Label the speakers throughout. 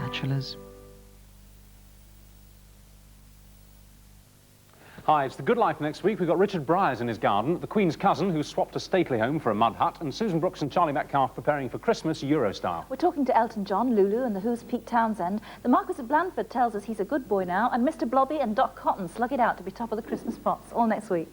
Speaker 1: bachelors.
Speaker 2: Hi, it's The Good Life next week. We've got Richard Bryars in his garden, the Queen's cousin who swapped a stately home for a mud hut, and Susan Brooks and Charlie Metcalf preparing for Christmas Euro-style.
Speaker 3: We're talking to Elton John, Lulu and the Who's Pete Townsend. The Marquis of Blandford tells us he's a good boy now, and Mr Blobby and Doc Cotton slug it out to be top of the Christmas pots. All next week.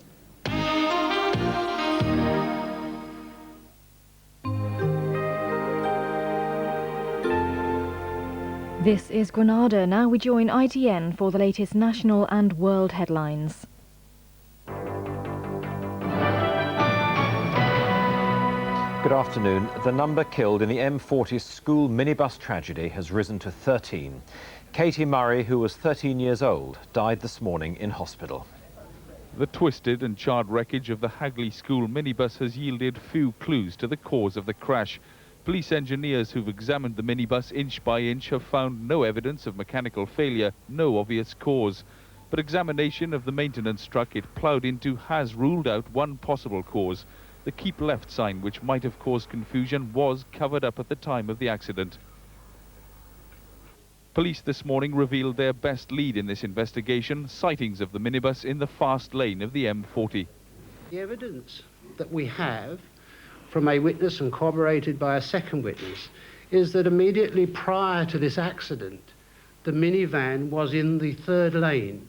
Speaker 4: This is Granada. Now we join ITN for the latest national and world headlines.
Speaker 5: Good afternoon. The number killed in the M40 school minibus tragedy has risen to 13. Katie Murray, who was 13 years old, died this morning in hospital.
Speaker 6: The twisted and charred wreckage of the Hagley school minibus has yielded few clues to the cause of the crash. Police engineers who've examined the minibus inch by inch have found no evidence of mechanical failure, no obvious cause. But examination of the maintenance truck it ploughed into has ruled out one possible cause. The keep left sign, which might have caused confusion, was covered up at the time of the accident. Police this morning revealed their best lead in this investigation, sightings of the minibus in the fast lane of the M40.
Speaker 7: The evidence that we have from a witness and corroborated by a second witness is that immediately prior to this accident, the minivan was in the third lane.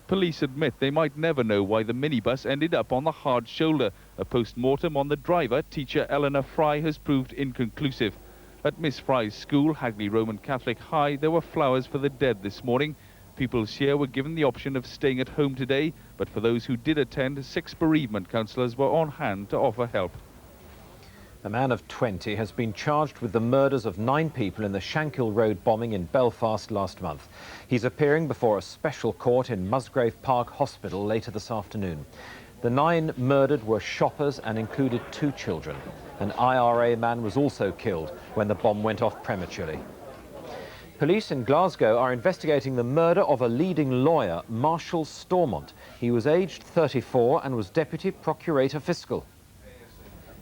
Speaker 6: Police admit they might never know why the minibus ended up on the hard shoulder. A post-mortem on the driver, teacher Eleanor Fry, has proved inconclusive. At Miss Fry's school, Hagley Roman Catholic High, there were flowers for the dead this morning. Pupils here were given the option of staying at home today, but for those who did attend, 6 bereavement counsellors were on hand to offer help.
Speaker 5: A man of 20 has been charged with the murders of 9 people in the Shankill Road bombing in Belfast last month. He's appearing before a special court in Musgrave Park Hospital later this afternoon. The 9 murdered were shoppers and included 2 children. An IRA man was also killed when the bomb went off prematurely. Police in Glasgow are investigating the murder of a leading lawyer, Marshall Stormont. He was aged 34 and was Deputy Procurator Fiscal.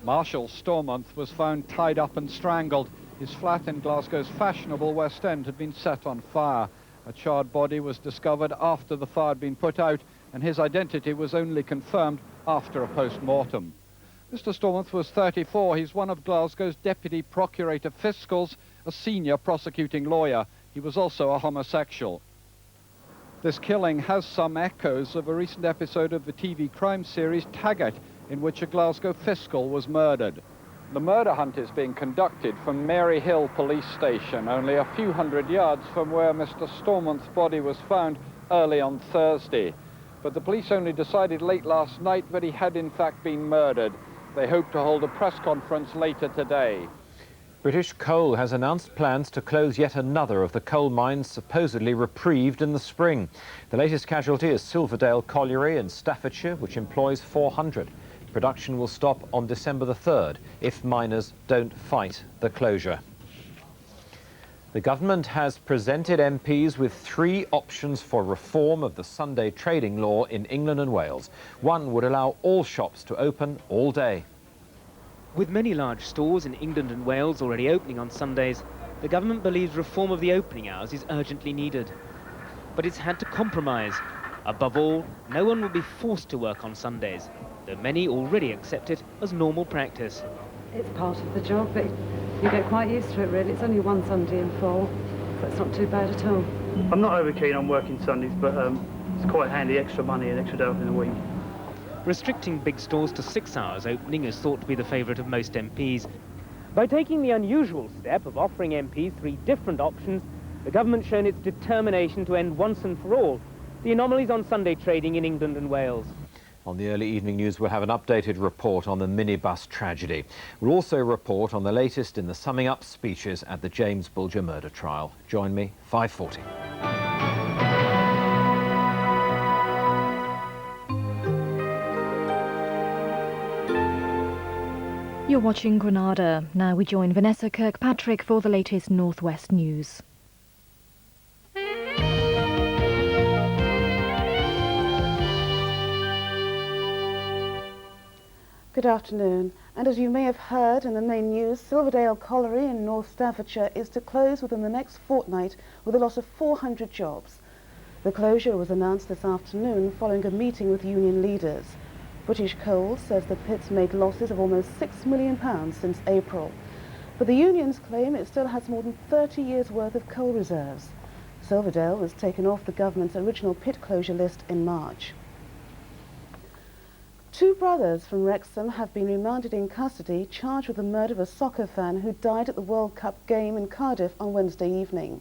Speaker 8: Marshall Stormont was found tied up and strangled. His flat in Glasgow's fashionable West End had been set on fire. A charred body was discovered after the fire had been put out, and his identity was only confirmed after a post-mortem. Mr. Stormont was 34. He's one of Glasgow's Deputy Procurator Fiscals, a senior prosecuting lawyer. He was also a homosexual. This killing has some echoes of a recent episode of the TV crime series Taggart, in which a Glasgow fiscal was murdered. The murder hunt is being conducted from Mary Hill Police Station, only a few hundred yards from where Mr. Stormont's body was found early on Thursday. But the police only decided late last night that he had in fact been murdered. They hope to hold a press conference later today.
Speaker 5: British Coal has announced plans to close yet another of the coal mines supposedly reprieved in the spring. The latest casualty is Silverdale Colliery in Staffordshire, which employs 400. Production will stop on December the 3rd if miners don't fight the closure. The government has presented MPs with 3 options for reform of the Sunday trading law in England and Wales. One would allow all shops to open all day.
Speaker 9: With many large stores in England and Wales already opening on Sundays, the government believes reform of the opening hours is urgently needed. But it's had to compromise. Above all, no one will be forced to work on Sundays, though many already accept it as normal practice.
Speaker 10: It's part of the job, but you get quite used to it really. It's only one Sunday in 4, so it's not too bad at all.
Speaker 11: I'm not over keen on working Sundays, but it's quite handy, extra money and extra day off in the week.
Speaker 9: Restricting big stores to 6 hours opening is thought to be the favourite of most MPs. By taking the unusual step of offering MPs 3 different options, the government's shown its determination to end once and for all the anomalies on Sunday trading in England and Wales.
Speaker 5: On the early evening news, we'll have an updated report on the minibus tragedy. We'll also report on the latest in the summing up speeches at the James Bulger murder trial. Join me, 5:40.
Speaker 4: You're watching Granada. Now we join Vanessa Kirkpatrick for the latest Northwest news.
Speaker 10: Good afternoon.
Speaker 1: And as you may have heard in the main news, Silverdale Colliery in North Staffordshire is to close within the next fortnight with a loss of 400 jobs. The closure was announced this afternoon following a meeting with union leaders. British Coal says the pit's made losses of almost £6 million since April. But the unions claim it still has more than 30 years' worth of coal reserves. Silverdale was taken off the government's original pit closure list in March. Two brothers from Wrexham have been remanded in custody, charged with the murder of a soccer fan who died at the World Cup game in Cardiff on Wednesday evening.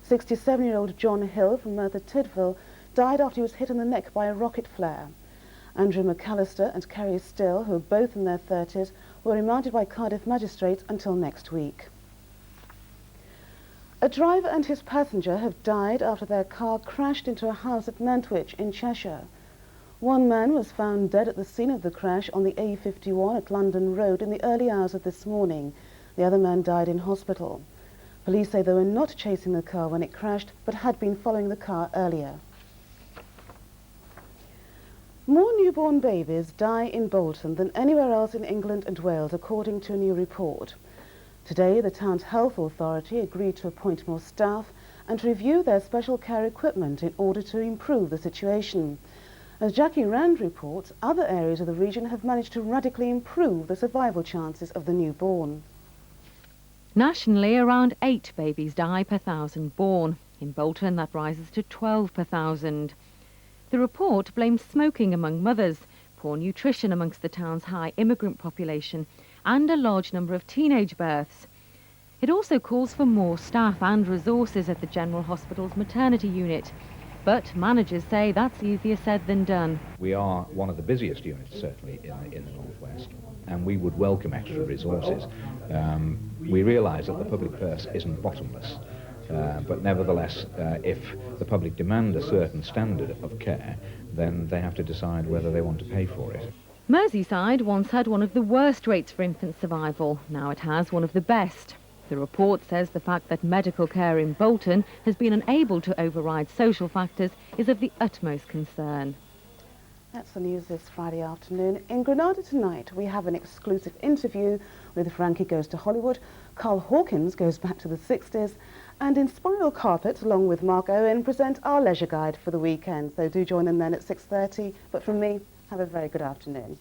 Speaker 1: 67-year-old John Hill from Merthyr Tydfil died after he was hit in the neck by a rocket flare. Andrew McAllister and Kerry Still, who are both in their 30s, were remanded by Cardiff magistrates until next week. A driver and his passenger have died after their car crashed into a house at Nantwich in Cheshire. One man was found dead at the scene of the crash on the A51 at London Road in the early hours of this morning. The other man died in hospital. Police say they were not chasing the car when it crashed, but had been following the car earlier. More newborn babies die in Bolton than anywhere else in England and Wales, according to a new report. Today, the town's health authority agreed to appoint more staff and to review their special care equipment in order to improve the situation. As Jackie Rand reports, other areas of the region have managed to radically improve the survival chances of the newborn.
Speaker 12: Nationally, around 8 babies die per 1,000 born. In Bolton, that rises to 12 per 1,000. The report blames smoking among mothers, poor nutrition amongst the town's high immigrant population, and a large number of teenage births. It also calls for more staff and resources at the General Hospital's maternity unit. But managers say that's easier said than done.
Speaker 13: We are one of the busiest units, certainly, in the Northwest, and we would welcome extra resources. We realise that the public purse isn't bottomless, but nevertheless, if the public demand a certain standard of care, then they have to decide whether they want to pay for it.
Speaker 12: Merseyside once had one of the worst rates for infant survival. Now it has one of the best. The report says the fact that medical care in Bolton has been unable to override social factors is of the utmost concern.
Speaker 1: That's the news this Friday afternoon. In Granada tonight, we have an exclusive interview with Frankie Goes to Hollywood, Carl Hawkins Goes Back to the 60s, and In Spiral Carpet, along with Mark Owen, present our leisure guide for the weekend. So do join them then at 6:30. But from me, have a very good afternoon.